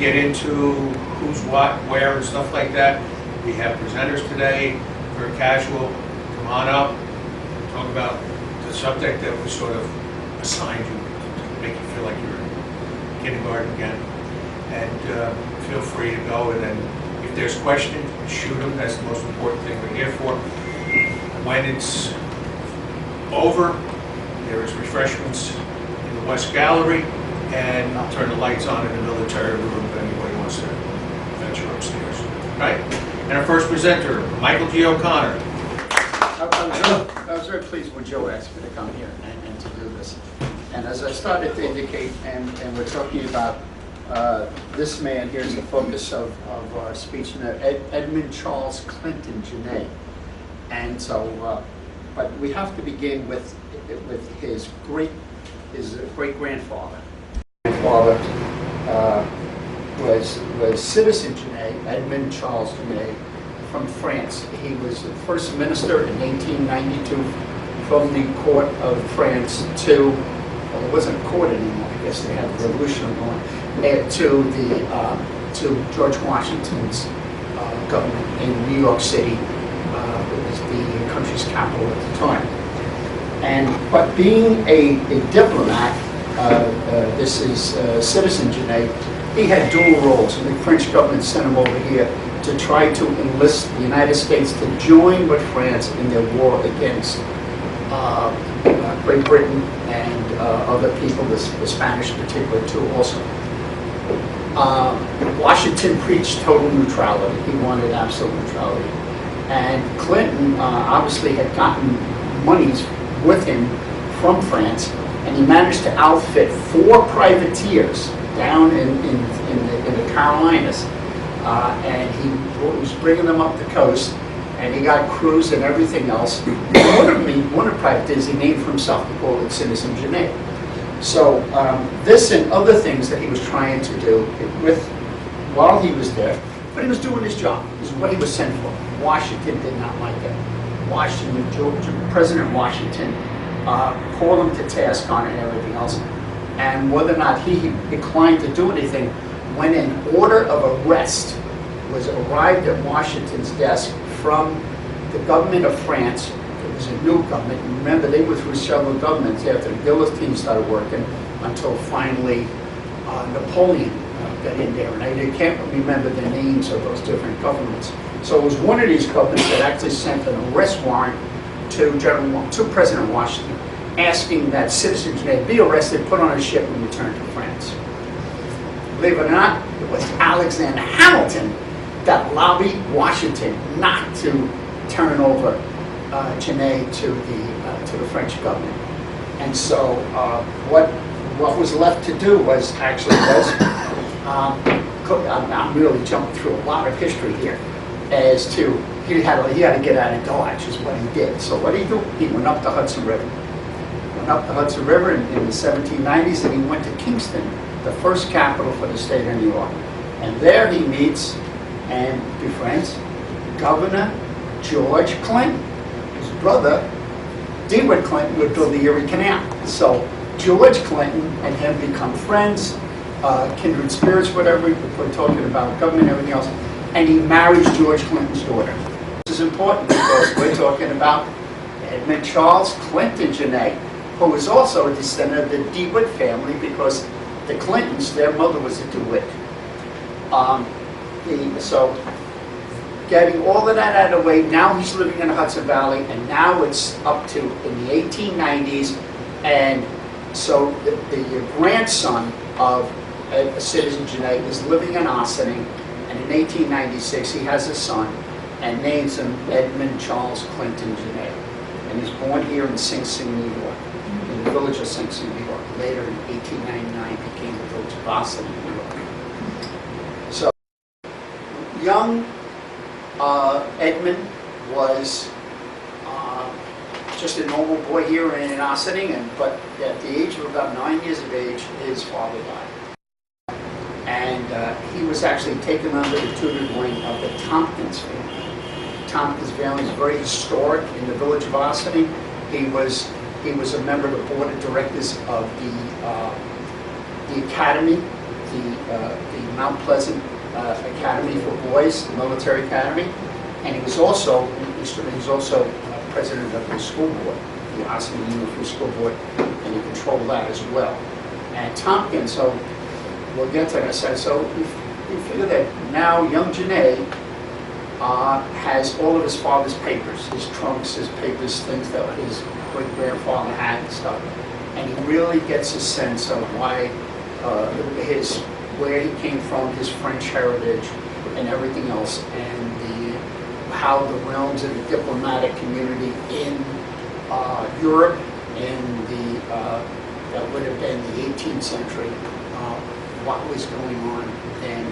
get into who's what, where, and stuff like that, we have presenters today. Very casual. Come on up. Talk about the subject that was sort of assigned you to make you feel like you're in kindergarten again. And feel free to go. And then if there's questions, shoot them. That's the most important thing we're here for. When it's over, there is refreshments in the West Gallery, and I'll turn the lights on in the military room if anybody wants to venture upstairs. Right? And our first presenter, Michael G. O'Connor. I was very pleased when Joe asked me to come here and to do this. And as I started to indicate, and we're talking about this man, here's the focus of our speech, Edmund Charles Clinton Jemaine. And so, but we have to begin with his great-grandfather. Grandfather was Citizen Jemaine, Edmund Charles Jemaine, from France. He was the first minister in 1892 from the court of France to, well, it wasn't a court anymore, I guess they had a revolution going, to George Washington's government in New York City. It was the country's capital at the time. But being a diplomat, this is Citizen Jemaine, he had dual roles, and the French government sent him over here to try to enlist the United States to join with France in their war against Great Britain and other people, the Spanish in particular too also. Washington preached total neutrality. He wanted absolute neutrality. And Clinton obviously had gotten monies with him from France, and he managed to outfit 4 privateers down in the Carolinas. And he was bringing them up the coast, and he got crews and everything else. One of the privateers he named for himself. He called it Citizen Jemaine. So this and other things that he was trying to do while he was there, but he was doing his job. This is what he was sent for. Washington did not like it. President Washington called him to task on it and everything else. And whether or not he declined to do anything, when an order of arrest was arrived at Washington's desk from the government of France. It was a new government. And remember, they were through several governments after the guillotine started working until finally Napoleon got in there. And I can't remember the names of those different governments. So it was one of these governments that actually sent an arrest warrant to President Washington, asking that Citizen Jemaine be arrested, put on a ship, and returned to France. Believe it or not, it was Alexander Hamilton that lobbied Washington not to turn over Jemaine to the French government. And so what was left to do was I'm really jumping through a lot of history here, as to he had to get out of Dodge is what he did. So what did he do? He went up the Hudson River. In the 1790s, and he went to Kingston, the first capital for the state of New York. And there he meets and befriends Governor George Clinton. His brother, DeWitt Clinton, would build the Erie Canal. So George Clinton and him become friends, kindred spirits, whatever we're talking about, government and everything else. And he marries George Clinton's daughter. This is important because we're talking about Edmund Charles Clinton Jemaine, who was also a descendant of the DeWitt family, because the Clintons, their mother was a DeWitt. So getting all of that out of the way, now he's living in the Hudson Valley, and now it's up to in the 1890s, and so the grandson of Citizen Jemaine is living in Ossining, and in 1896 he has a son and names him Edmund Charles Clinton Jemaine, and he's born here in Sing Sing, New York, in the village of Sing Sing, New York. Later in 1899 became the village of Ossining, New York. So young Edmund was just a normal boy here in Ossining, but at the age of about 9 years of age, his father died. And he was actually taken under the tutored wing of the Tompkins family. Tompkins family is very historic in the village of Ossining. He was a member of the board of directors of the academy the Mount Pleasant Academy for Boys, the military academy, and he was also president of the school board, the Ossining Unified School Board, and he controlled that as well. And Tompkins, so we'll get to that. So you figure that now young Jemaine has all of his father's papers, his trunks, his papers, things that his great-grandfather had and stuff. And he really gets a sense of why where he came from, his French heritage, and everything else, and how the realms of the diplomatic community in Europe in that would have been the 18th century, what was going on then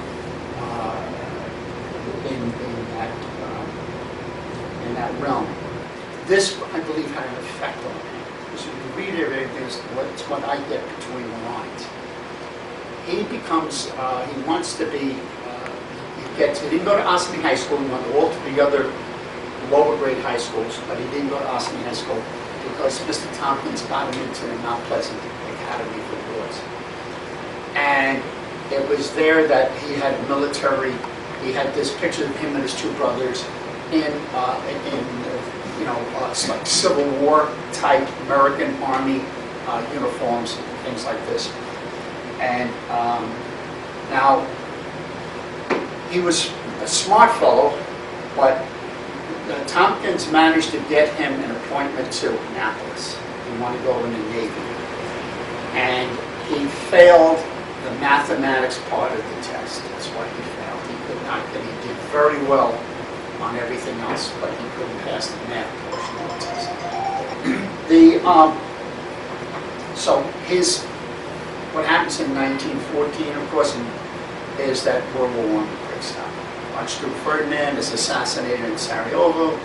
in that realm. This, I believe, had an effect on him. So you read everything, it's what I get between the lines. He becomes, he wants to be, he didn't go to Ossining High School, he went to all the other lower grade high schools, but he didn't go to Ossining High School because Mr. Tompkins got him into the Mount Pleasant Academy for Boys. And it was there that he had military, he had this picture of him and his two brothers in like Civil War type American Army uniforms, things like this. And now, he was a smart fellow, but Tompkins managed to get him an appointment to Annapolis. He wanted to go in the Navy. And he failed the mathematics part of the test. That's why he failed. He could not get, he did very well on everything else, but he couldn't pass the math portion of the test. What happens in 1914, of course, is that World War I breaks out. Archduke Ferdinand is assassinated in Sarajevo,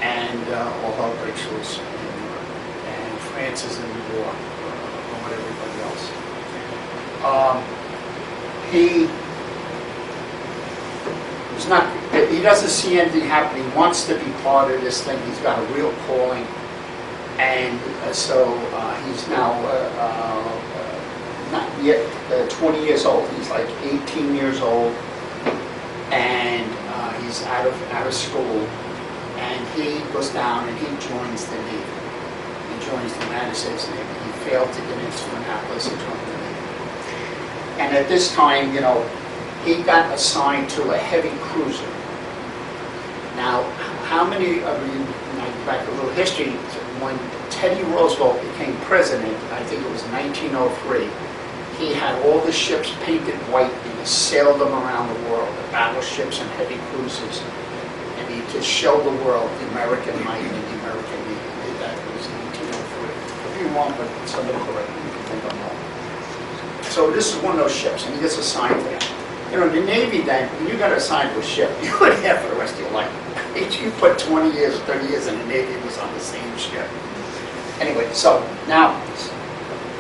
and all hell breaks loose in Europe. And France is in the war, along with everybody else. He doesn't see anything happen. He wants to be part of this thing. He's got a real calling. And so he's now not yet 20 years old. He's like 18 years old. And he's out of school. And he goes down and he joins the Navy. He joins the United States Navy. He failed to get into Annapolis and joined the Navy. And at this time, you know, he got assigned to a heavy cruiser. Now, how many of you, back a little history, when Teddy Roosevelt became president, I think it was 1903, he had all the ships painted white and he sailed them around the world, the battleships and heavy cruisers, and he to show the world the American might and the American Navy. He did that. It was 1903. Could be wrong, but somebody correct me if you think I'm wrong. So this is one of those ships, and he gets assigned to that. You know, in the Navy then, when you got assigned to a ship, you would have for the rest of your life. You put 20 years, 30 years in the Navy, it was on the same ship. Anyway, so now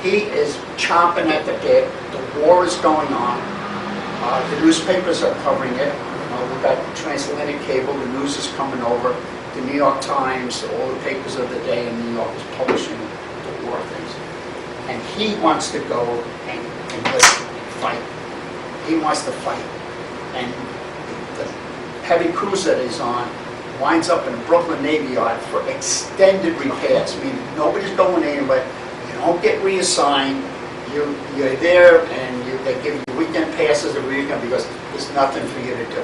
he is chomping at the bit. The war is going on. The newspapers are covering it. We've got transatlantic cable. The news is coming over. The New York Times, all the papers of the day in New York is publishing the war things. And he wants to go and listen and fight. He wants to fight. And the heavy cruiser that he's on winds up in the Brooklyn Navy Yard for extended repairs. I mean, nobody's going anywhere. You don't get reassigned. You're there, and they give you weekend passes every weekend because there's nothing for you to do.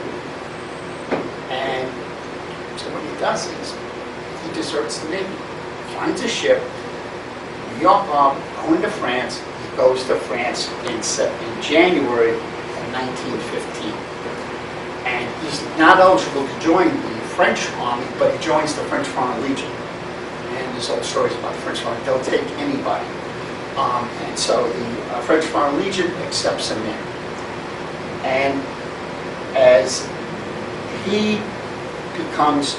And so what he does is he deserts the Navy, finds a ship, New York going to France. He goes to France in January of 1915. And he's not eligible to join the French army, but he joins the French Foreign Legion. And there's old stories about the French Foreign. They'll take anybody. And so the French Foreign Legion accepts him in. And as he becomes,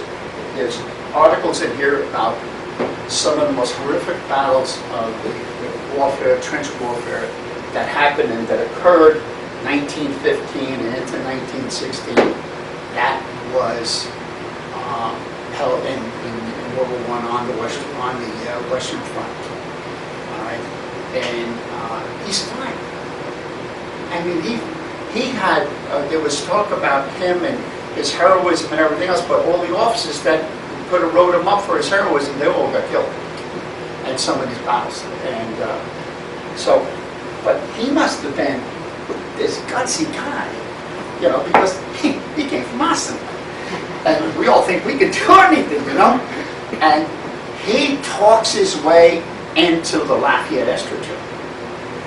there's articles in here about some of the most horrific battles of the warfare, trench warfare, that happened and that occurred 1915 and into 1916. That was held in World War I on the Western Front. All right, and he's fine. I mean, he had, there was talk about him and his heroism and everything else, but all the officers that could have wrote him up for his heroism, they all got killed in some of these battles. And but he must have been this gutsy guy, you know, because he came from Ossining. And we all think we can do anything, you know? And he talks his way into the Lafayette Estrogen.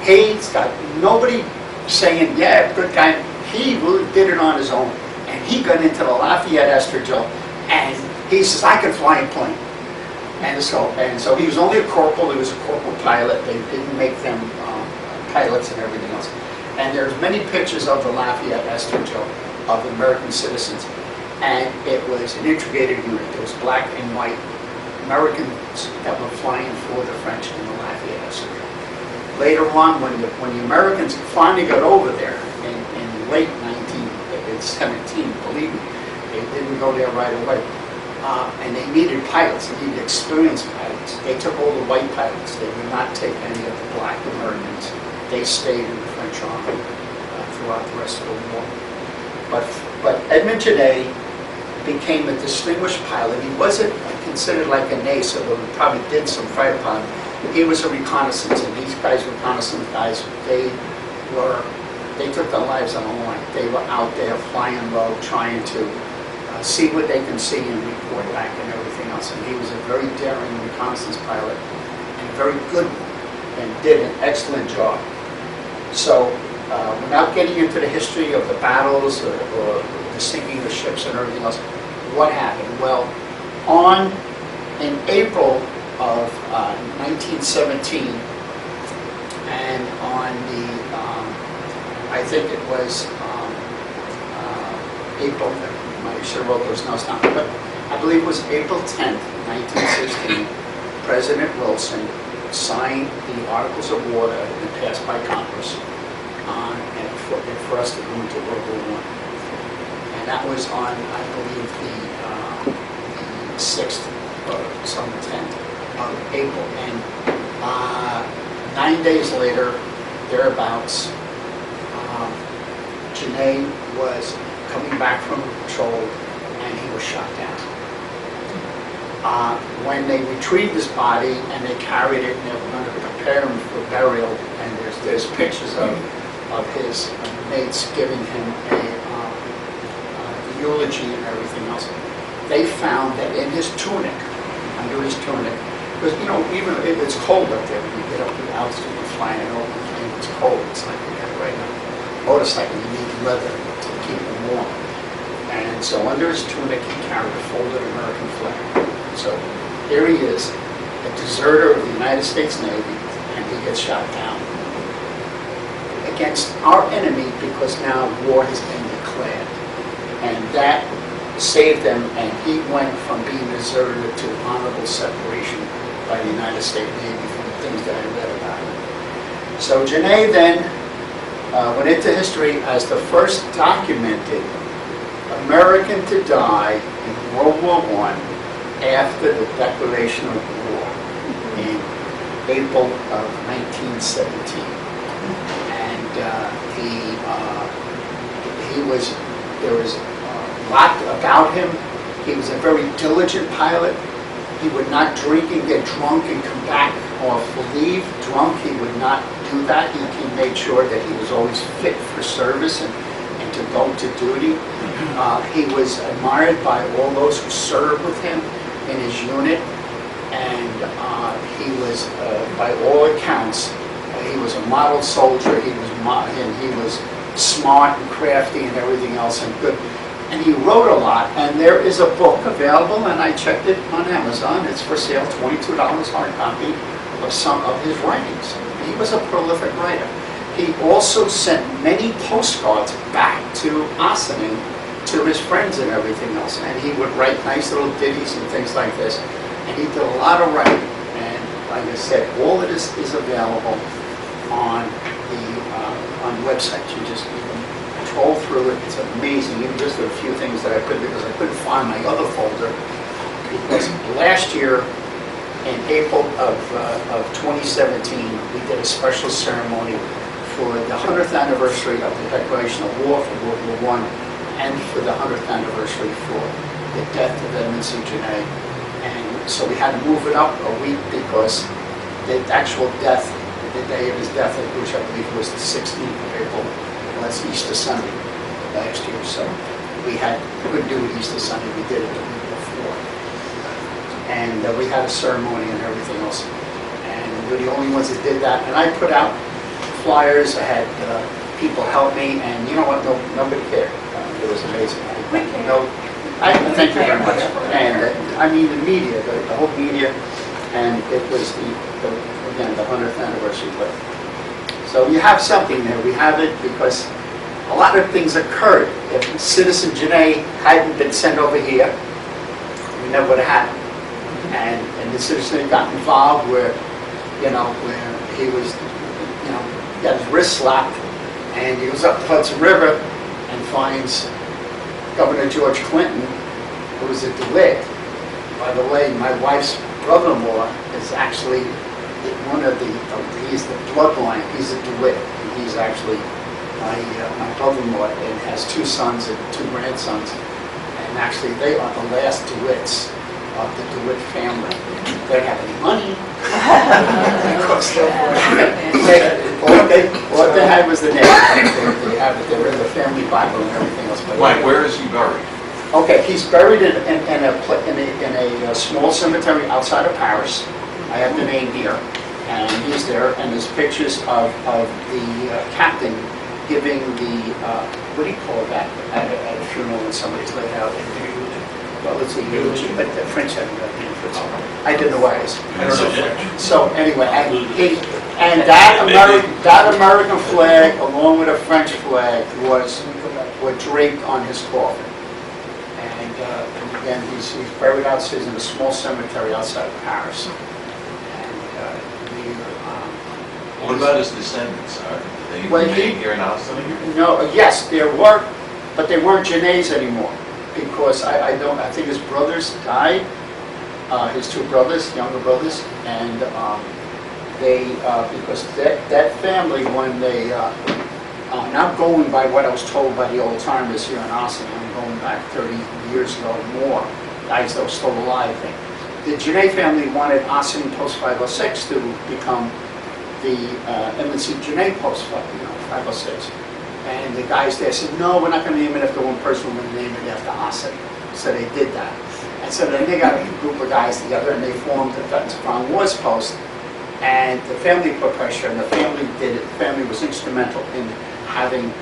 He's got nobody saying, yeah, good guy. He really did it on his own. And he got into the Lafayette Estrogen, and he says, I can fly a plane. And so he was only a corporal. He was a corporal pilot. They didn't make them pilots and everything else. And there's many pictures of the Lafayette Estrogen of American citizens. And it was an integrated unit. There was black and white Americans that were flying for the French in the Lafayette Estrogen. Later on, when the Americans finally got over there in late 1917, believe me, they didn't go there right away. And they needed pilots, they needed experienced pilots. They took all the white pilots. They would not take any of the black Americans. They stayed in the French army throughout the rest of the war. But Edmund DeWitt became a distinguished pilot. He wasn't considered like an ace, although he probably did some fighter pilot. He was a reconnaissance, and these guys, reconnaissance guys, they took their lives on the line. They were out there flying low, trying to see what they can see and report back and everything else. And he was a very daring reconnaissance pilot and a very good one, and did an excellent job. So, without getting into the history of the battles or the sinking of ships and everything else, what happened? Well, in April of 1917, and on the, I think it was April, I should have wrote those notes down, but I believe it was April 10th, 1916, President Wilson signed the Articles of War that had been passed by Congress and for us to go into World War I. And that was on, I believe, the 6th or some 10th of April. And 9 days later, thereabouts, Jemaine was coming back from patrol, and he was shot down. When they retrieved his body and they carried it, and they were going to prepare him for burial, and there's pictures of his mates giving him a eulogy and everything else. They found that in his tunic, under his tunic, because you know, even if it's cold up there, when you get up to the altitude and flying an open plane, it's cold. It's like we got right now. Motorcycle, you need leather to keep them warm. And so under his tunic, he carried a folded American flag. So here he is, a deserter of the United States Navy, and he gets shot down against our enemy because now war has been declared. And that saved them, and he went from being a deserter to honorable separation by the United States Navy from the things that I read about him. So Jemaine then went into history as the first documented American to die in World War I after the declaration of war in April of 1917. And there was a lot about him. He was a very diligent pilot. He would not drink and get drunk and come back or leave drunk. He would not do that. He made sure that he was always fit for service and to go to duty. He was admired by all those who served with him in his unit, and he was, by all accounts, he was a model soldier. He was smart and crafty and everything else, and good. And he wrote a lot, and there is a book available, and I checked it on Amazon. It's for sale, $22 hard copy of some of his writings. He was a prolific writer. He also sent many postcards back to Ossining to his friends and everything else, and he would write nice little ditties and things like this. And he did a lot of writing, and like I said, all of this is available on the website. You can troll through it. It's amazing. Even just a few things that I couldn't, because I couldn't find my other folder. Because last year, in April of 2017, we did a special ceremony for the 100th anniversary of the declaration of war for World War I, and for the 100th anniversary for the death of Edmund C. Jemaine. And so we had to move it up a week because the actual death, the day of his death, which I believe was the 16th of April, was Easter Sunday last year. So we couldn't do it Easter Sunday, we did it the week before. And we had a ceremony and everything else. And we're the only ones that did that. And I put out flyers, I had people help me, and you know what, nobody cared. It was amazing. Thank you very much. And I mean the media, the whole media, and it was again the 100th anniversary. But so you have something there. We have it because a lot of things occurred. If Citizen Jemaine hadn't been sent over here, we never would have happened. And the citizen got involved where he was, got his wrist slapped, and he goes up the Hudson River and finds Governor George Clinton, who was a DeWitt. By the way, my wife's brother-in-law is actually he's the bloodline, he's a DeWitt. And he's actually my brother-in-law, and has 2 sons and 2 grandsons. And actually they are the last DeWitts of the DeWitt family. They don't have any money. All they had was the name. They were in the family Bible and everything else. Mike, where is he buried? Okay, he's buried in a small cemetery outside of Paris. I have the name here, and he's there. And there's pictures of the captain giving the what do you call that at a funeral when somebody's laid out? Well, it's a eulogy, but the French have that name for it. I didn't know why it is. So anyway, and that American flag, along with a French flag, were draped on his coffin. And again, he's buried outside in a small cemetery outside of Paris. What about his descendants? Did they remain here in Ossining? No, yes, there were, but they weren't Jemaines anymore. Because I think his brothers died, his 2 brothers, younger brothers, and because that family, when they, not going by what I was told by the old timers here in Ossining, I'm going back 30 years ago more, guys that were still alive. The Jemaine family wanted Ossining Post 506 to become the Edmund C. Jemaine Post 506. And the guys there said, no, we're not going to name it after one person, we're going to name it after Ossining. So they did that. And so then they got a group of guys together and they formed the Veterans of Foreign Wars Post. And the family put pressure, and the family did it. The family was instrumental in having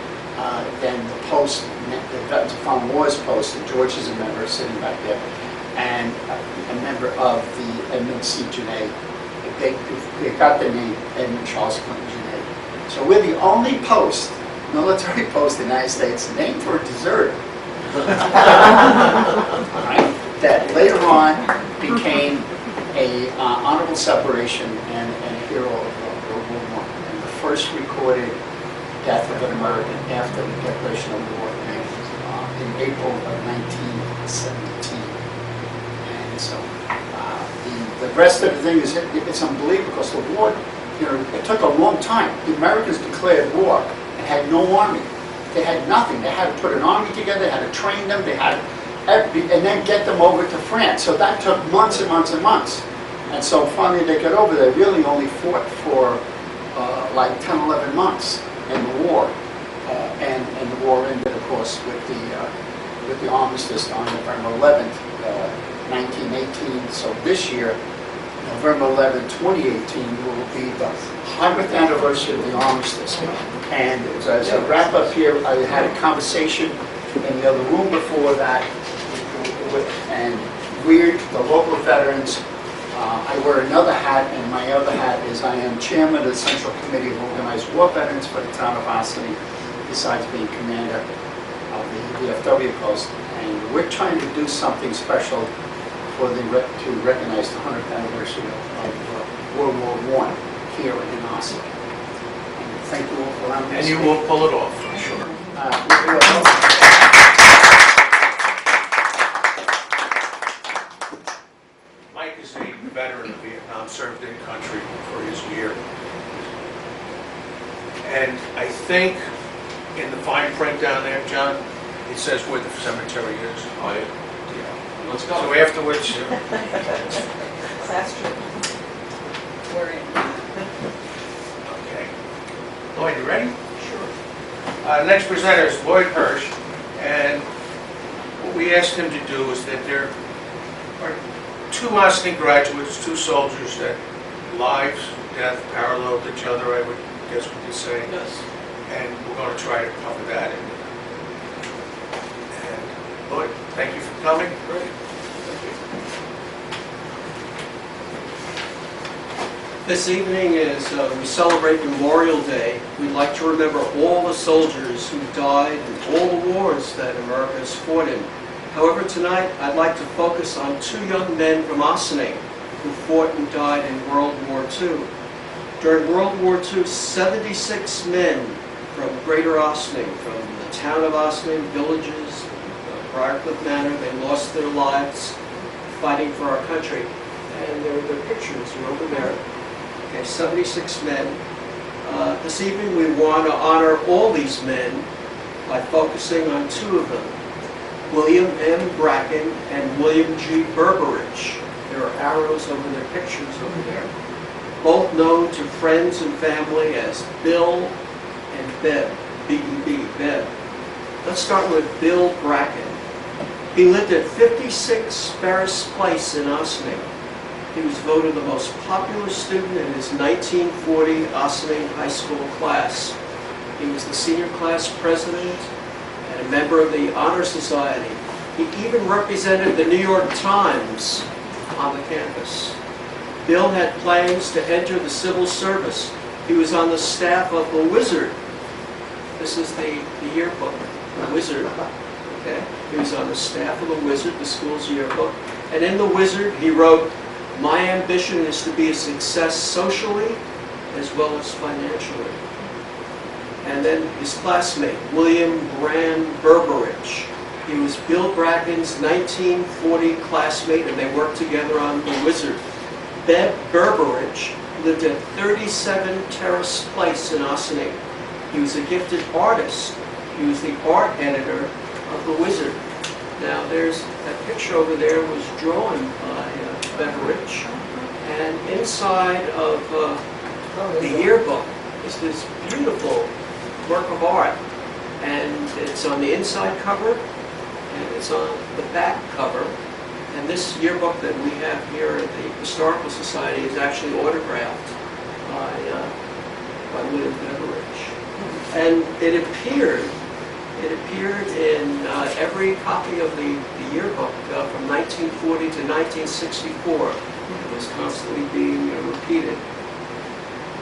then the post, the Veterans of Foreign Wars Post, and George is a member sitting back there, and a member of the Edmund C. Jemaine. They got the name Edmund Charles Clinton Jemaine. So we're the only post, military post in the United States named for a deserter. Right? That later on became a honorable separation and a hero of World War I. And the first recorded death of an American after the declaration of war in April of 1917. And so the rest of the thing is it's unbelievable because the war, it took a long time. The Americans declared war and had no army. They had nothing. They had to put an army together, they had to train them, they had and then get them over to France. So that took months and months and months. And so finally they got over there. Really only fought for like 10, 11 months in the war. And the war ended, of course, with the armistice on November 11th, 1918. So this year, November 11th, 2018, will be the 100th anniversary of the armistice. And as a wrap up here, I had a conversation in the other room before that, and we're the local veterans. I wear another hat, and my other hat is I am chairman of the Central Committee of Organized War Veterans for the town of Ossining, besides being commander of the VFW post. And we're trying to do something special for to recognize the 100th anniversary of World War I here in Ossining. And thank you all for allowing me to speak. And you will pull it off, for sure. Mike is a veteran of Vietnam, served in country for his year. And I think in the fine print down there, John, it says where the cemetery is. Oh, yeah. Let's go. So afterwards, That's true. We're in. okay. Lloyd, you ready? Sure. Next presenter is Lloyd Hearst, and what we asked him to do is that there are two Ossining graduates, two soldiers that lives, death paralleled each other, I would guess we could say. Yes. And we're going to try to cover that. And Lloyd, thank you for coming. Great. Thank you. This evening, as we celebrate Memorial Day, we'd like to remember all the soldiers who died in all the wars that America has fought in. However, tonight I'd like to focus on two young men from Ossining who fought and died in World War II. During World War II, 76 men from Greater Ossining, from the town of Ossining, villages, Briarcliff Manor, they lost their lives fighting for our country. And there are their pictures, are over there. Okay, 76 men. This evening we want to honor all these men by focusing on two of them, William M. Bracken and William G. Berberich. There are arrows over their pictures over there. Both known to friends and family as Bill and Bev, B-E-B, Bev. Let's start with Bill Bracken. He lived at 56 Ferris Place in Ossining. He was voted the most popular student in his 1940 Ossining High School class. He was the senior class president and a member of the Honor Society. He even represented the New York Times on the campus. Bill had plans to enter the civil service. He was on the staff of the Wizard. This is the yearbook, the Wizard. Okay? He was on the staff of the Wizard, the school's yearbook. And in the Wizard, he wrote, "My ambition is to be a success socially as well as financially." And then his classmate, William Graham Berberich. He was Bill Bracken's 1940 classmate, and they worked together on The Wizard. Bev Berberich lived at 37 Terrace Place in Ossining. He was a gifted artist. He was the art editor of The Wizard. Now there's that picture over there was drawn by Berberich, and inside of the yearbook is this beautiful work of art, and it's on the inside cover and it's on the back cover. And this yearbook that we have here at the Historical Society is actually autographed by William Berberich. And it appeared in every copy of the yearbook from 1940 to 1964. It was constantly being repeated.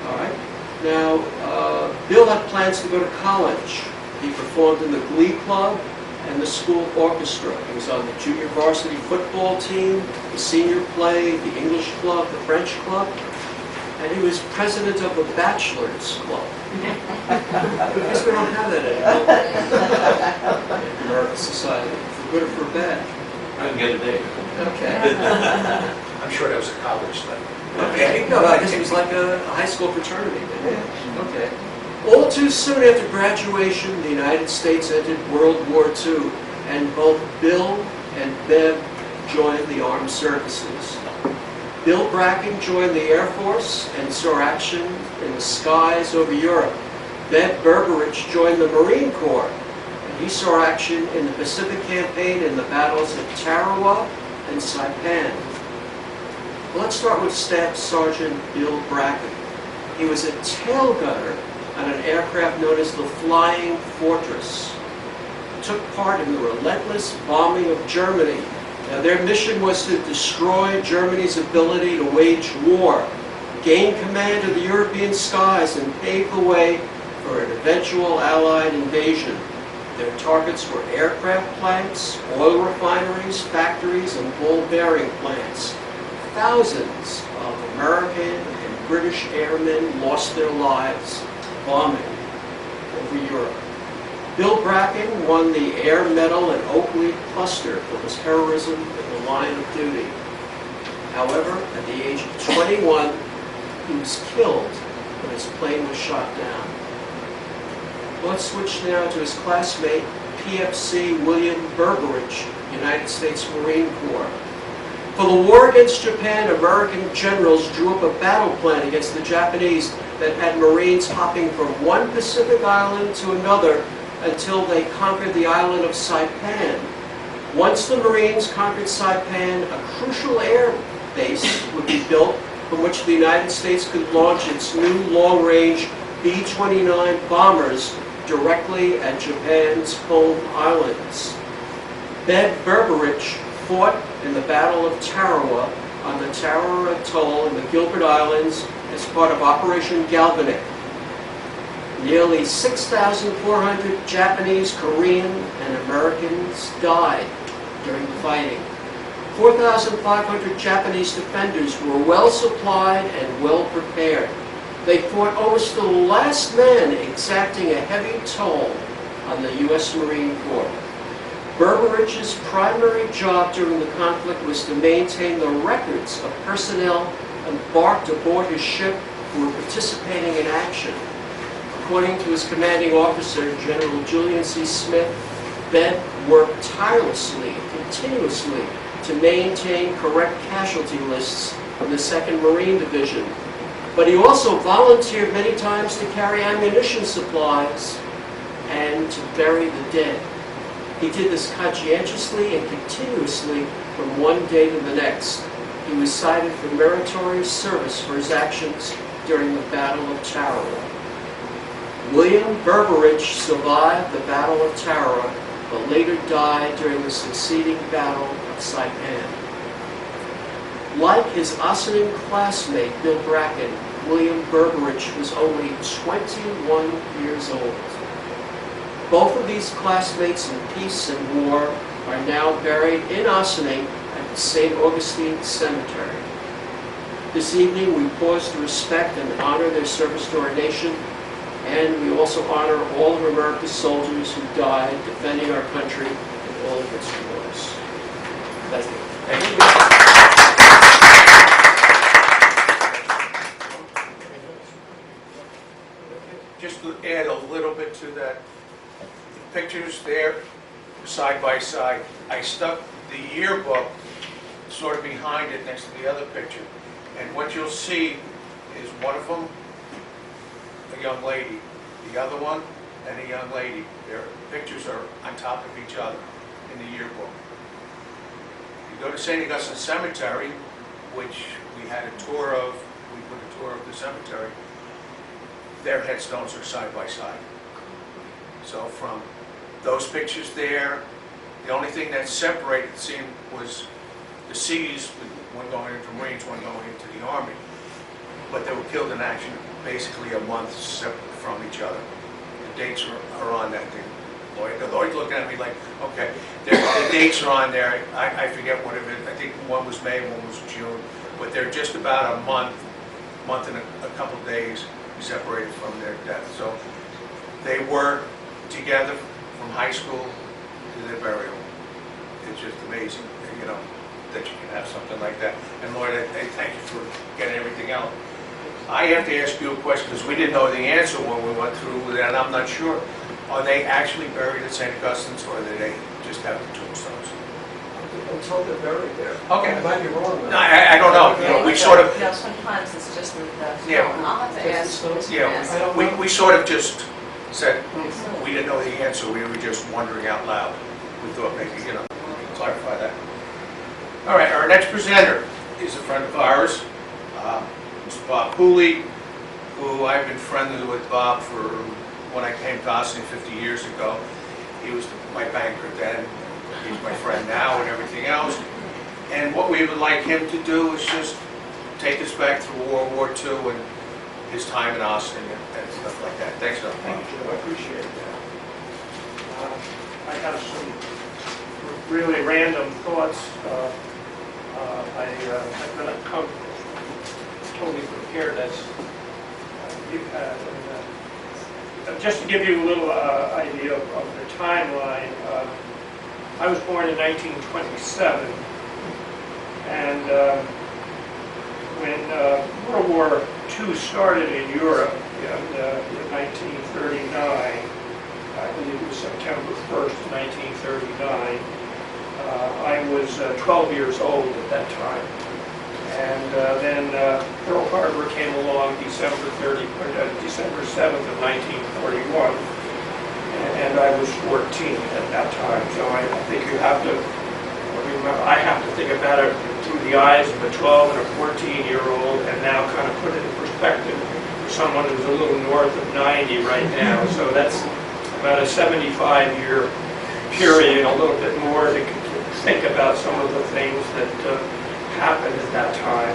All right. Now, Bill had plans to go to college. He performed in the Glee Club and the school orchestra. He was on the junior varsity football team, the senior play, the English club, the French club, and he was president of the Bachelors Club. I guess we don't have that anymore in the American society, for good or for bad. I didn't get a date. Okay. I'm sure that was a college thing. Okay. No, I guess it was like a high school fraternity. Okay. All too soon after graduation, the United States entered World War II, and both Bill and Bev joined the armed services. Bill Bracken joined the Air Force and saw action in the skies over Europe. Bev Berberich joined the Marine Corps, and he saw action in the Pacific Campaign in the battles of Tarawa and Saipan. Well, let's start with Staff Sergeant Bill Bracken. He was a tail gunner on an aircraft known as the Flying Fortress. He took part in the relentless bombing of Germany. Now, their mission was to destroy Germany's ability to wage war, gain command of the European skies, and pave the way for an eventual Allied invasion. Their targets were aircraft plants, oil refineries, factories, and ball bearing plants. Thousands of American and British airmen lost their lives bombing over Europe. Bill Bracken won the Air Medal and Oak Leaf Cluster for his heroism in the line of duty. However, at the age of 21, he was killed when his plane was shot down. Let's switch now to his classmate, PFC William Berberich, United States Marine Corps. For the war against Japan, American generals drew up a battle plan against the Japanese that had Marines hopping from one Pacific island to another until they conquered the island of Saipan. Once the Marines conquered Saipan, a crucial air base would be built from which the United States could launch its new long-range B-29 bombers directly at Japan's home islands. Ben Berberich fought in the Battle of Tarawa on the Tarawa Atoll in the Gilbert Islands as part of Operation Galvanic. Nearly 6,400 Japanese, Korean, and Americans died during the fighting. 4,500 Japanese defenders were well supplied and well prepared. They fought almost to the last man, exacting a heavy toll on the U.S. Marine Corps. Berberich's primary job during the conflict was to maintain the records of personnel embarked aboard his ship who were participating in action. According to his commanding officer, General Julian C. Smith, Ben worked tirelessly, continuously, to maintain correct casualty lists from the 2nd Marine Division. But he also volunteered many times to carry ammunition supplies and to bury the dead. He did this conscientiously and continuously from one day to the next. He was cited for meritorious service for his actions during the Battle of Tarawa. William Berberich survived the Battle of Tarawa, but later died during the succeeding Battle of Saipan. Like his Ossining classmate, Bill Bracken, William Berberich was only 21 years old. Both of these classmates in peace and war are now buried in Ossining at the St. Augustine Cemetery. This evening we pause to respect and honor their service to our nation, and we also honor all of America's soldiers who died defending our country in all of its wars. Thank you. Thank you. Just to add a little bit to that, the pictures there, side by side. I stuck the yearbook sort of behind it next to the other picture. And what you'll see is one of them, a young lady, the other one, and a young lady. Their pictures are on top of each other in the yearbook. You go to St. Augustine Cemetery, which we had a tour of, we put a tour of the cemetery, their headstones are side by side. So from those pictures there, the only thing that separated, it seemed, was the C's, one going into Marines, one going into the Army. But they were killed in action basically a month separate from each other. The dates are on that thing. Lloyd's looking at me like, okay, the dates are on there. I forget what it is. I think one was May, one was June. But they're just about a month and a couple of days separated from their death. So they were together from high school to their burial. It's just amazing, you know, that you can have something like that. And Lloyd, I thank you for getting everything out. I have to ask you a question because we didn't know the answer when we went through with it, and I'm not sure. Are they actually buried at St. Augustine's, or do they just have the tombstones? I'm told they're buried there. Okay. I might be wrong. No, I don't know. You know, we sort of, You know, sometimes it's just the, Yeah. I'll have to ask. yeah, we sort of just said, we didn't know the answer. We were just wondering out loud. We thought maybe, you know, we could clarify that. All right, our next presenter is a friend of ours, Mr. Bob Cooley, who I've been friendly with Bob for when I came to Ossining 50 years ago. He was my banker then. He's my friend now and everything else. And what we would like him to do is just take us back through World War II and his time in Ossining and stuff like that. Thanks, Doug. Thank you, I appreciate that. I have some really random thoughts. I've been totally prepared as just to give you a little idea of the timeline. I was born in 1927, and when World War II started in Europe in 1939, I believe it was September 1st, 1939. I was 12 years old at that time. And then Pearl Harbor came along December 7th of 1941, and I was 14 at that time. So I think you have to remember, I have to think about it through the eyes of a 12 and a 14-year-old, and now kind of put it in perspective for someone who's a little north of 90 right now. So that's about a 75-year period, a little bit more to think about some of the things that happened at that time.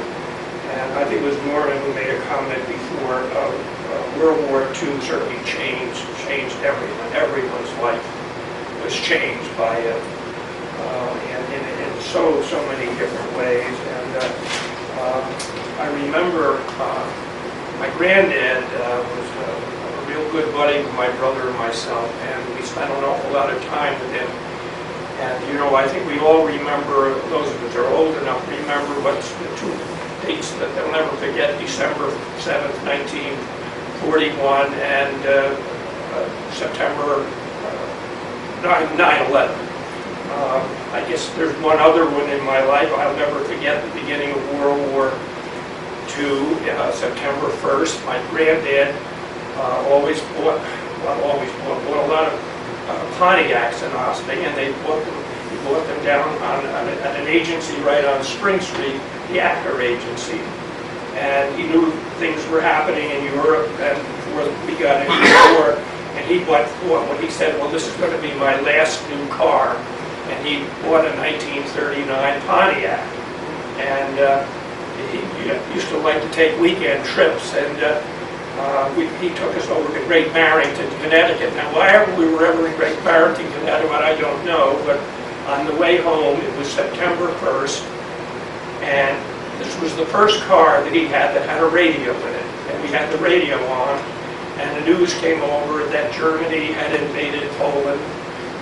And I think it was Norman who made a comment before, World War II certainly changed everyone. Everyone's life was changed by it in so many different ways. And I remember my granddad was a real good buddy with my brother and myself, and we spent an awful lot of time with him. And, you know, I think we all remember, those of us that are old enough, remember what's the two dates that they'll never forget: December 7th, 1941, and September 9/11. I guess there's one other one in my life. I'll never forget the beginning of World War II, September 1st. My granddad always bought a lot of Pontiacs in Ossining, and he bought them down at an agency right on Spring Street, the Acker Agency. And he knew things were happening in Europe, and before we got into the war, and he bought when he said, well, this is going to be my last new car, and he bought a 1939 Pontiac. And he used to like to take weekend trips, and he took us over to Great Barrington, Connecticut. Now, why we were ever in Great Barrington, Connecticut, I don't know, but on the way home, it was September 1st, and this was the first car that he had that had a radio in it. And we had the radio on, and the news came over that Germany had invaded Poland.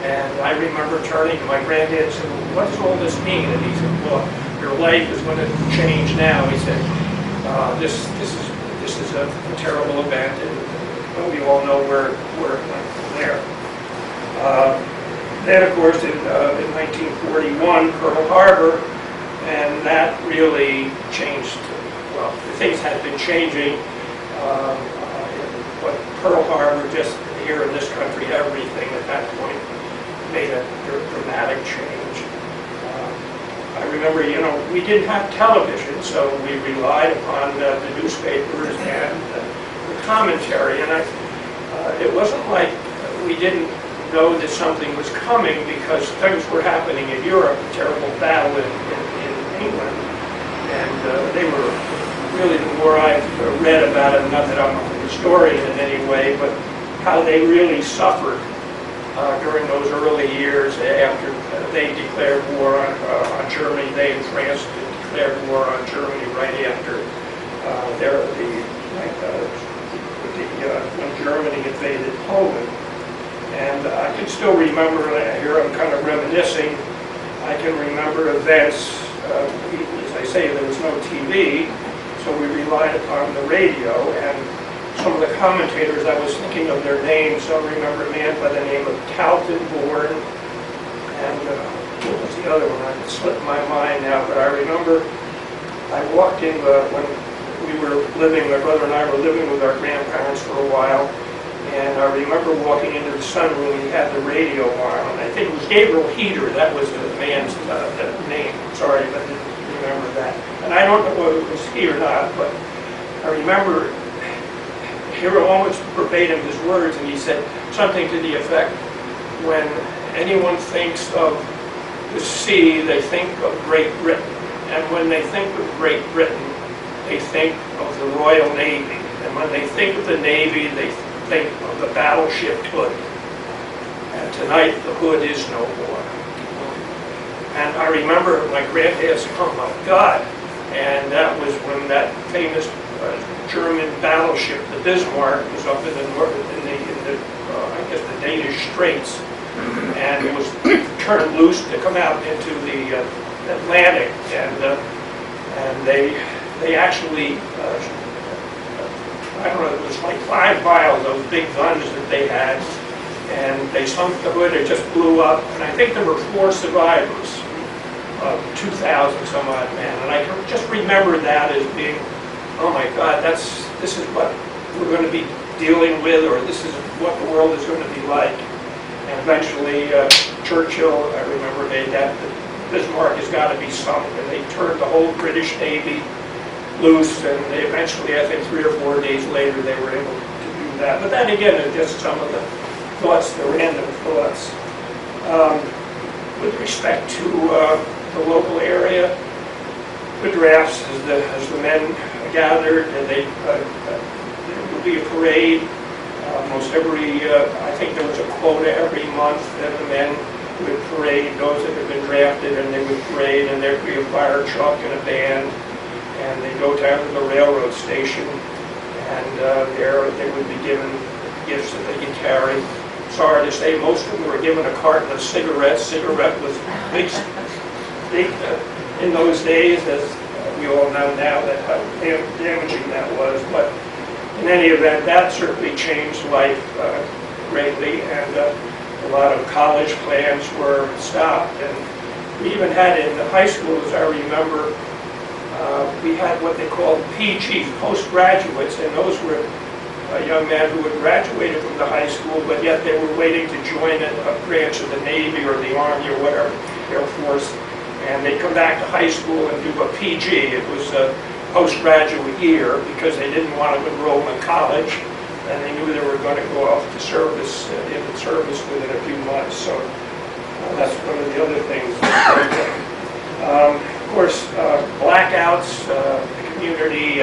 And I remember turning to my granddad and saying, well, what does all this mean? And he said, well, your life is going to change now. He said, this is a terrible event, and we all know where it went from there. Then, of course, in 1941, Pearl Harbor, and that really changed. Well, things had been changing, but Pearl Harbor, just here in this country, everything at that point made a dramatic change. I remember, you know, we didn't have television, so we relied upon the newspapers and the commentary. And it wasn't like we didn't know that something was coming, because things were happening in Europe, a terrible battle in England. And they were really, the more I've read about it, not that I'm a historian in any way, but how they really suffered during those early years after they declared war on Germany. They and France declared war on Germany right after when Germany invaded Poland. And I can still remember, here I'm kind of reminiscing, I can remember events, as I say, there was no TV, so we relied upon the radio, and some of the commentators, I was thinking of their names, so I remember a man by the name of Calvin Bourne, and what was the other one? It slipped my mind now, but I remember I walked in when we were living, my brother and I were living with our grandparents for a while, and I remember walking into the sunroom, and he had the radio on, and I think it was Gabriel Heater, that was the man's name, sorry, but I didn't remember that. And I don't know whether it was he or not, but I remember hear almost verbatim his words, and he said something to the effect, when anyone thinks of the sea, they think of Great Britain. And when they think of Great Britain, they think of the Royal Navy. And when they think of the Navy, they think of the battleship Hood. And tonight, the Hood is no more. And I remember my granddad said, oh my God. And that was when that famous German battleship, the Bismarck, was up in the north, I guess the Danish Straits, and it was turned loose to come out into the Atlantic, and they actually, I don't know, it was like 5 miles, those big guns that they had, and they sunk the hood, it just blew up, and I think there were 4 survivors of 2,000 some odd men, and I can just remember that as being, oh my God, this is what we're going to be dealing with, or this is what the world is going to be like. And eventually Churchill, I remember, made that Bismarck has got to be sunk, and they turned the whole British Navy loose, and they eventually, I think 3 or 4 days later, they were able to do that. But that again is just some of the thoughts, the random thoughts. With respect to the local area, the drafts, as the men gathered, and there would be a parade. Most every, I think there was a quota every month that the men would parade, those that had been drafted, and they would parade, and there'd be a fire truck and a band, and they'd go down to the railroad station, and there they would be given gifts that they could carry. Sorry to say, most of them were given a carton of cigarettes. Cigarette was big in those days, as we all know now that how damaging that was. But in any event, that certainly changed life greatly, and a lot of college plans were stopped. And we even had in the high school, as I remember, we had what they called PGs, postgraduates, and those were young men who had graduated from the high school, but yet they were waiting to join a branch of the Navy or the Army or whatever, Air Force, and they'd come back to high school and do a PG. It was a postgraduate year because they didn't want to enroll in college, and they knew they were going to go off to service, into service within a few months. So that's one of the other things. Of course, blackouts, the community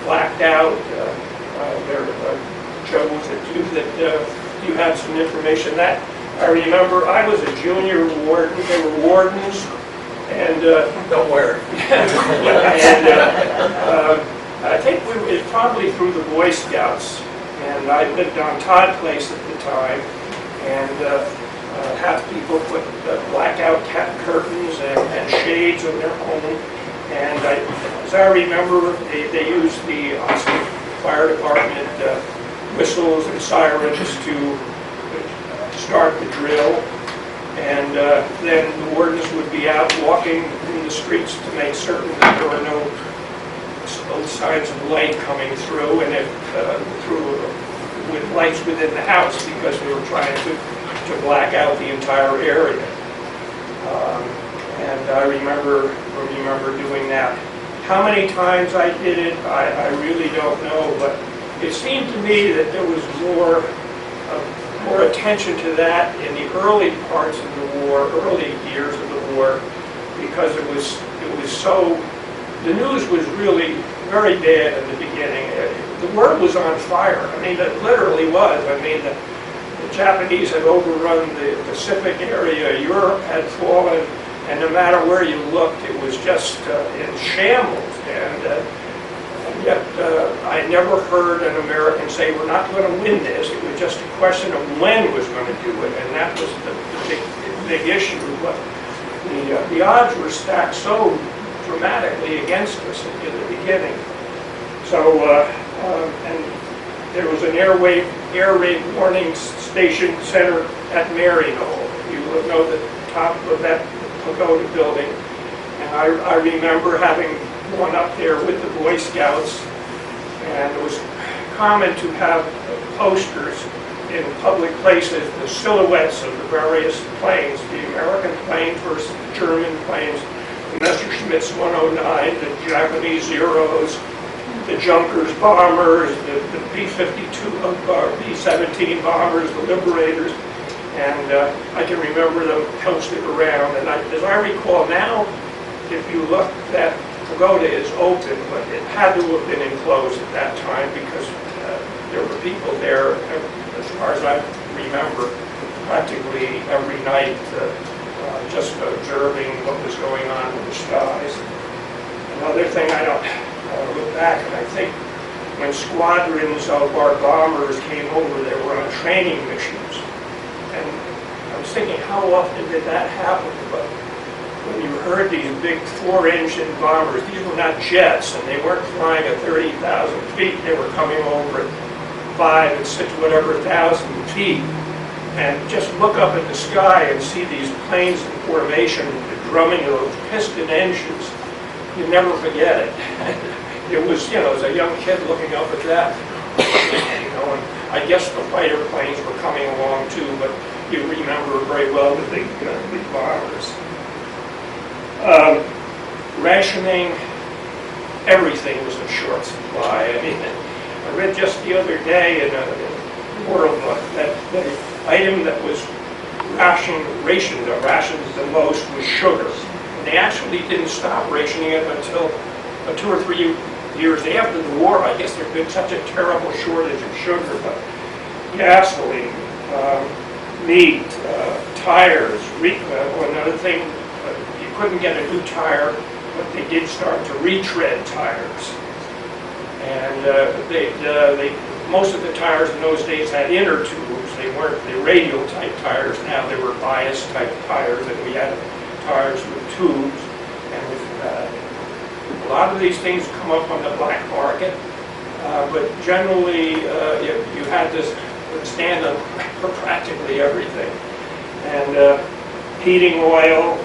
blacked out. Joe, you had some information that I remember. I was a junior warden. They were wardens, and Don't worry. and I think it was probably through the Boy Scouts, and I lived on Todd Place at the time, and half people put blackout curtains and shades in their home, and as I remember, they used the Ossining Fire Department whistles and sirens to start the drill, and then the wardens would be out walking in the streets to make certain that there were no signs of light coming through, and if with lights within the house, because we were trying to black out the entire area. And I remember doing that. How many times I did it, I really don't know, but it seemed to me that there was more attention to that in the early parts of the war, early years of the war, because it was so, the news was really very bad in the beginning. The world was on fire. I mean, it literally was. I mean, the Japanese had overrun the Pacific area, Europe had fallen, and no matter where you looked, it was just in shambles. And yet, I never heard an American say, we're not going to win this. It was just a question of when was going to do it, and that was the big issue. But the odds were stacked so dramatically against us in the beginning. So, and there was an air raid warning station center at Maryknoll. You know the top of that pagoda building. And I remember having gone up there with the Boy Scouts, and it was common to have posters in public places, the silhouettes of the various planes, the American plane versus the German planes, the Messerschmitts 109, the Japanese Zeros, the Junkers bombers, the B-52 B-17 bombers, the Liberators, and I can remember them posted around. And as I recall now, if you look, that pagoda is open, but it had to have been enclosed at that time because there were people there, as far as I remember, practically every night, just observing what was going on in the skies. Another thing I don't look back, and I think when squadrons of our bombers came over, they were on training missions. And I was thinking, how often did that happen? But when you heard these big 4-engine bombers, these were not jets, and they weren't flying at 30,000 feet. They were coming over at 5 and 6, whatever, thousand feet, and just look up at the sky and see these planes in formation, the drumming of those piston engines. You never forget it. It was, you know, as a young kid looking up at that, you know, and I guess the fighter planes were coming along too, but you remember very well the big bombers. Rationing, everything was in short supply. I mean, I read just the other day in a World Book that the item that was rationed the most was sugar. And they actually didn't stop rationing it until 2 or 3 years after the war. I guess there'd been such a terrible shortage of sugar, but gasoline, meat, tires, another thing, you couldn't get a new tire, but they did start to retread tires. And most of the tires in those days had inner tubes. They weren't the radial type tires. Now they were bias type tires, and we had tires with tubes. And with, a lot of these things come up on the black market, but generally you had to stand up for practically everything. And heating oil,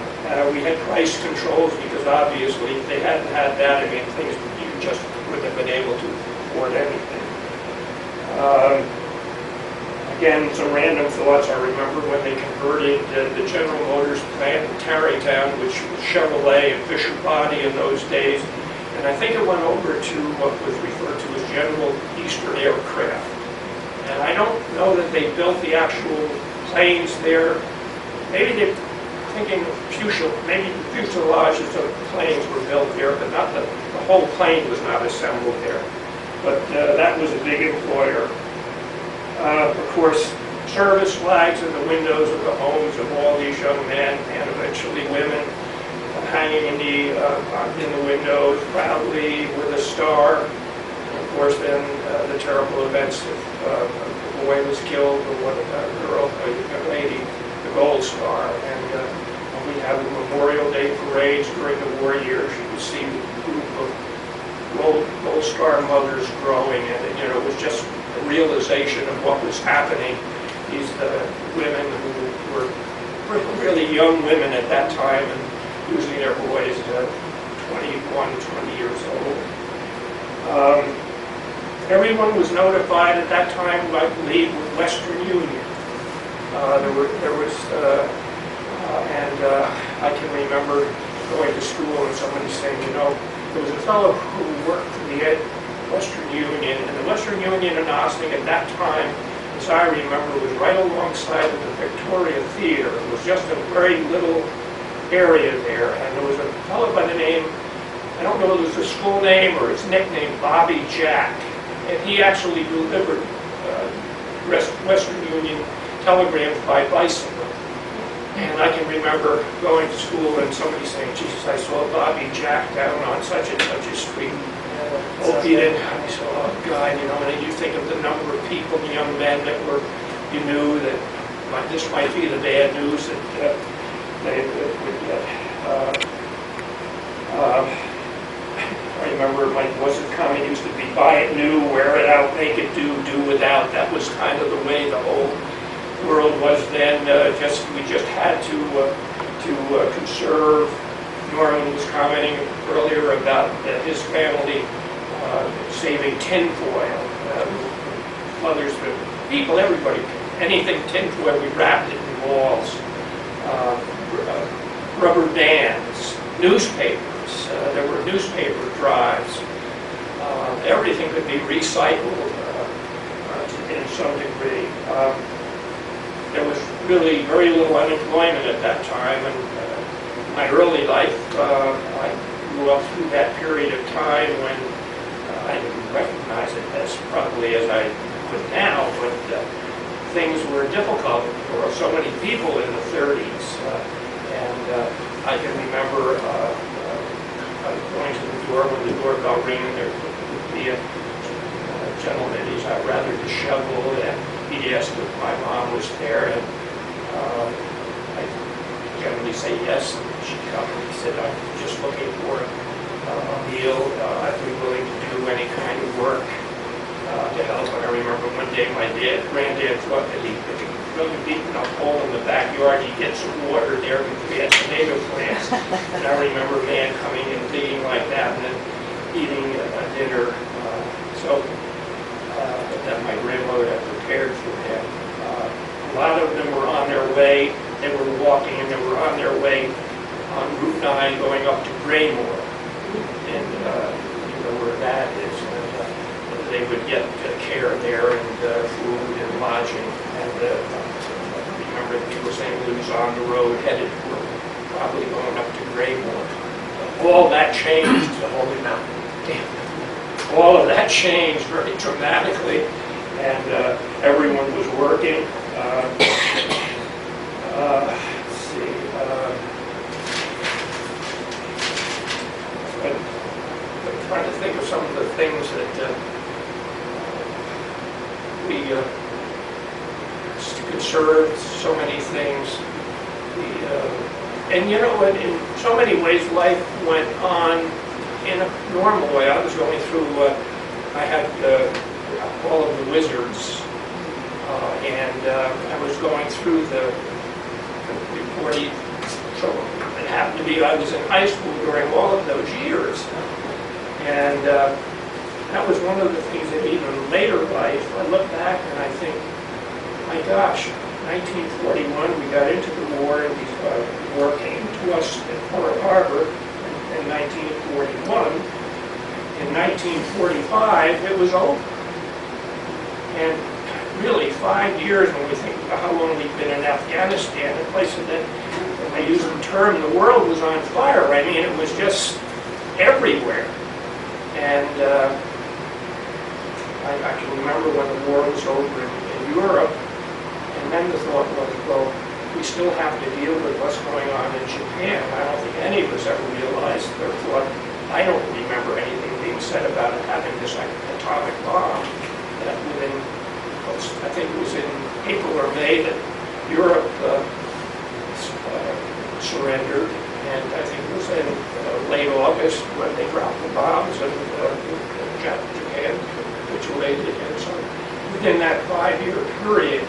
we had price controls because obviously if they hadn't had that, I mean, things you just wouldn't have been able to afford anything. Again, some random thoughts. I remember when they converted the General Motors plant in Tarrytown, which was Chevrolet and Fisher Body in those days, and I think it went over to what was referred to as General Eastern Aircraft. And I don't know that they built the actual planes there. Maybe they're thinking maybe the fuselages of the planes were built there, but not the whole plane was not assembled there. But that was a big employer. Of course, service flags in the windows of the homes of all these young men and eventually women hanging in the windows proudly with a star. And of course, then the terrible events if a boy was killed or a girl, a young lady, the Gold Star. And when we have the Memorial Day parades during the war years, you can see the group of Gold Star mothers growing, and it was just a realization of what was happening. These women who were really young women at that time, and usually their boys 21, 20 years old. Everyone was notified at that time, I believe, with Western Union. I can remember going to school and somebody saying, you know, there was a fellow who worked for the Western Union, and the Western Union in Ossining at that time, as I remember, was right alongside of the Victoria Theater. It was just a very little area there, and there was a fellow by the name, I don't know if it was a school name or his nickname, Bobby Jack, and he actually delivered Western Union telegrams by bicycle. And I can remember going to school and somebody saying, Jesus, I saw Bobby Jack down on such and such a street. Hope he didn't. I said, oh God, you know, and then you think of the number of people, the young men that you knew that this might be the bad news that they would get. I remember, like, wasn't common, used to be buy it new, wear it out, make it do without. That was kind of the way the whole world was then. We just had to conserve. Norman was commenting earlier about his family saving tinfoil. Mothers, people, everybody, anything tinfoil, we wrapped it in balls. Rubber bands, newspapers. There were newspaper drives. Everything could be recycled in some degree. There was really very little unemployment at that time, and my early life, I grew up through that period of time when I didn't recognize it as probably as I would now, but things were difficult for so many people in the 30s. I can remember going to the door when the doorbell rang, and there would be a gentleman, he's rather disheveled, and he'd ask if my mom was there, and I generally say yes, and she'd come and he said, I'm just looking for a meal. I'd be willing to do any kind of work. to help. And I remember one day my granddad thought that he could really beaten a hole in the backyard, he'd get some water there because we had tomato plants. And I remember a man coming and digging like that and then eating a dinner. That my grandmother had prepared for him. A lot of them were on their way. They were walking and they were on their way on Route 9 going up to Graymore. And you know where that is. And they would get care there and food and lodging. And remember that people saying he was on the road headed for probably going up to Graymore. All that changed. The Holy Mountain. All of that changed very dramatically, and everyone was working. Let's see. I'm trying to think of some of the things that we conserved. So many things. And you know, in so many ways, life went on in a normal way. I was going through, I had all of the wizards, and I was going through the 40, so it happened to be I was in high school during all of those years. And that was one of the things that even later life, I look back and I think, my gosh, 1941, we got into the war, and the war came to us in Pearl Harbor. In 1941. In 1945, it was over. And really, 5 years, when we think about how long we've been in Afghanistan, a place that, when I use the term, the world was on fire. I mean, it was just everywhere. And I can remember when the war was over in Europe, and then the thought was, well, we still have to deal with what's going on in Japan. I don't think any of us ever realized or thought, I don't remember anything being said about it having this atomic bomb. That within, I think it was in April or May that Europe surrendered, and I think it was in late August when they dropped the bombs and Japan capitulated. And so within that 5-year period,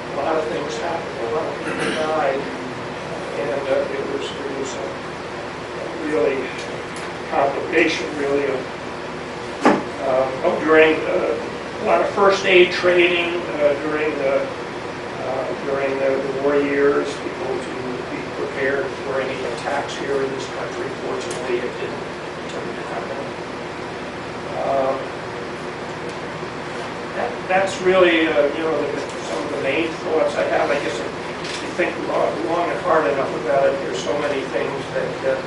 a lot of things happened, a lot of people died, and it was a really complication, really. During a lot of first aid training during the war years, people to be prepared for any attacks here in this country. Fortunately, it didn't turn to happen. That's really, you know, some of the main thoughts I have. I guess if you think long and hard enough about it, there's so many things that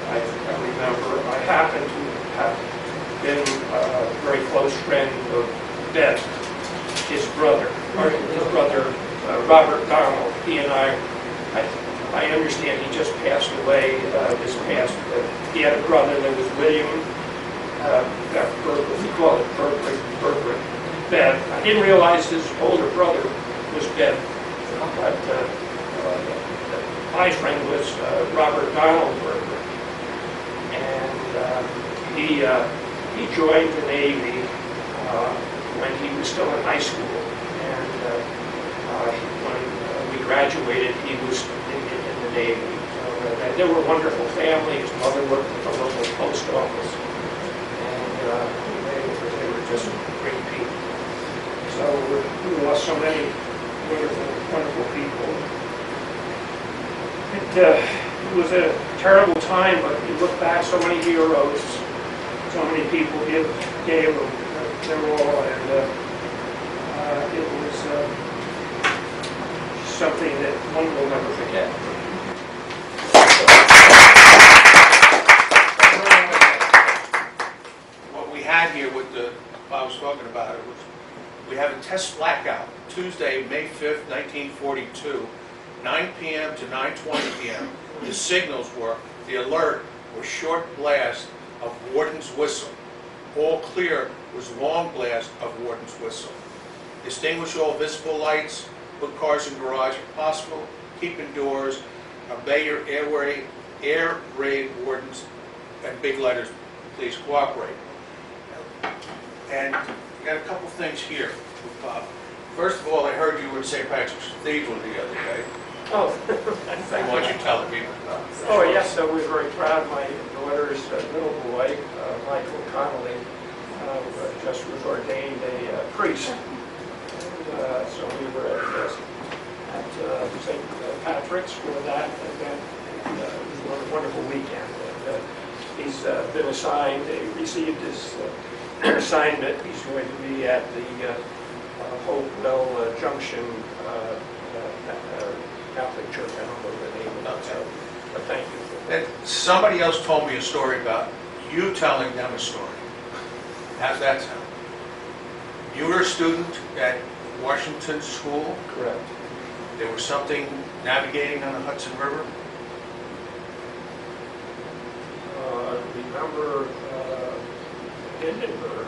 I remember. I happen to have been a very close friend of Ben, his brother, Robert Donald. He and I understand he just passed away this past. He had a brother that was William. We call it Berkeley, Ben. I didn't realize his older brother was Ben, but my friend was Robert Donald Berkeley, and he joined the Navy when he was still in high school, and when we graduated, he was in the Navy. So they were a wonderful family. His mother worked at the local post office. They were just great people. So we lost so many wonderful people. It was a terrible time, but you look back, so many heroes, so many people gave their all, and it was something that one will never forget. Had here with I was talking about it was we have a test blackout Tuesday, May 5th, 1942, 9 p.m. to 9:20 p.m. The signals were, the alert was short blast of warden's whistle. All clear was long blast of warden's whistle. Distinguish all visible lights, put cars in garage if possible, keep indoors, obey your air raid wardens, and big letters, please cooperate. And we got a couple things here with Bob. First of all, I heard you were at St. Patrick's Cathedral the other day. Oh, Why don't you tell the people about it? oh yes, so we're very proud. My daughter's middle boy, Michael Connolly, just was ordained a priest. And, so we were at St. Patrick's for that event. And, it was a wonderful weekend. And, he's been assigned, he received his assignment. He's going to be at the Hopewell Junction Catholic Church. I don't know the name of it, but thank you for that. And somebody else told me a story about you telling them a story. How's that sound? You were a student at Washington School. Correct. There was something navigating on the Hudson River. Remember Hindenburg?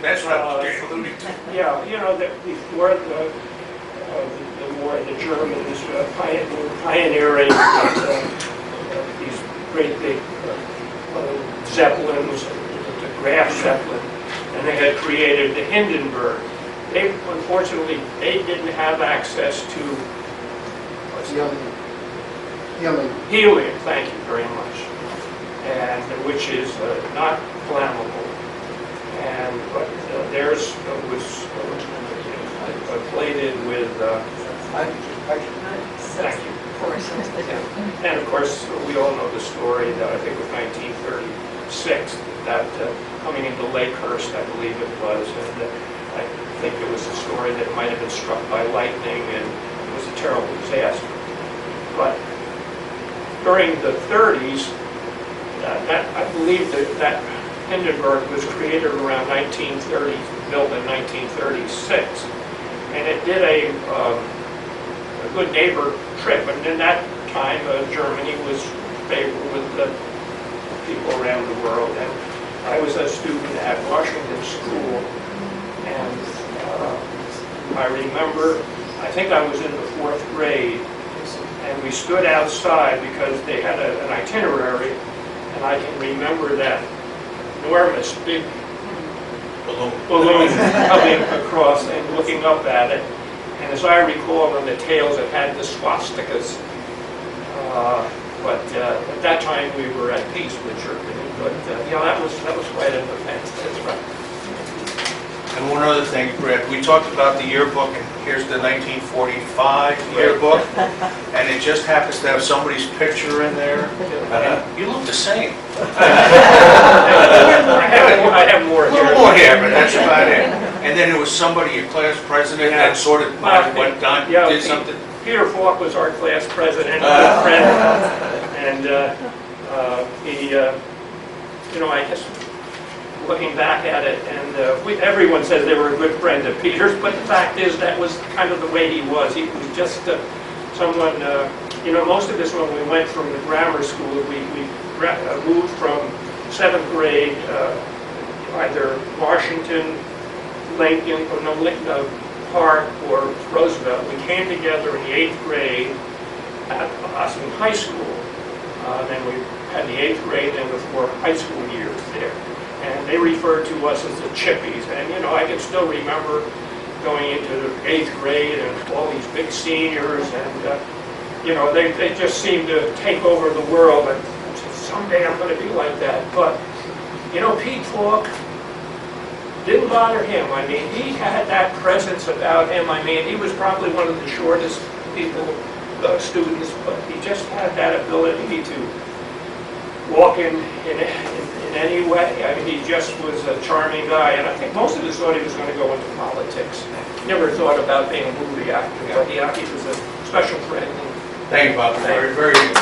That's what I was alluding to. Yeah, you know, that before the war, the Germans pioneering these great big zeppelins, the Graf Zeppelin, and they had created the Hindenburg. They, unfortunately, they didn't have access to helium, thank you very much, and which is not flammable. And but theirs was plated with thank you. And of course, we all know the story that I think was 1936, that coming into Lake Hearst, I believe it was, and I think it was a story that might have been struck by lightning, and it was a terrible disaster. But during the 30s, I believe that Hindenburg was created around 1930, built in 1936, and it did a good neighbor trip. And in that time, Germany was favorable with the people around the world. And I was a student at Washington School, and I remember, I think I was in the 4th grade, and we stood outside because they had an itinerary, and I can remember that enormous big balloon coming across and looking up at it. And as I recall, on the tails it had the swastikas. But at that time we were at peace with Germany. But yeah, that was quite an event. That's right. And one other thing, Brett, we talked about the yearbook, and here's the 1945 yearbook, and it just happens to have somebody's picture in there. You look the same. I have more A little more hair, but that's about it. And then there was somebody, a class president, that sort of went down, did something. Peter Falk was our class president, good friend, and he, you know, I guess, looking back at it, and everyone says they were a good friend of Peter's, but the fact is that was kind of the way he was. He was just someone, you know, most of us when we went from the grammar school, we moved from 7th grade, either Washington, Lincoln, or no, Park or Roosevelt. We came together in the 8th grade at Ossining High School. Then we had the 8th grade and the 4 high school years there. And they referred to us as the Chippies. And, you know, I can still remember going into the 8th grade and all these big seniors. And, you know, they just seemed to take over the world. And someday I'm going to be like that. But, you know, Pete Falk didn't bother him. I mean, he had that presence about him. I mean, he was probably one of the shortest people, students, but he just had that ability to walk in any way. I mean, he just was a charming guy, and I think most of us thought he was going to go into politics. Never thought about being a movie actor, but he was a special friend. Thank you, Bob. Very, very good.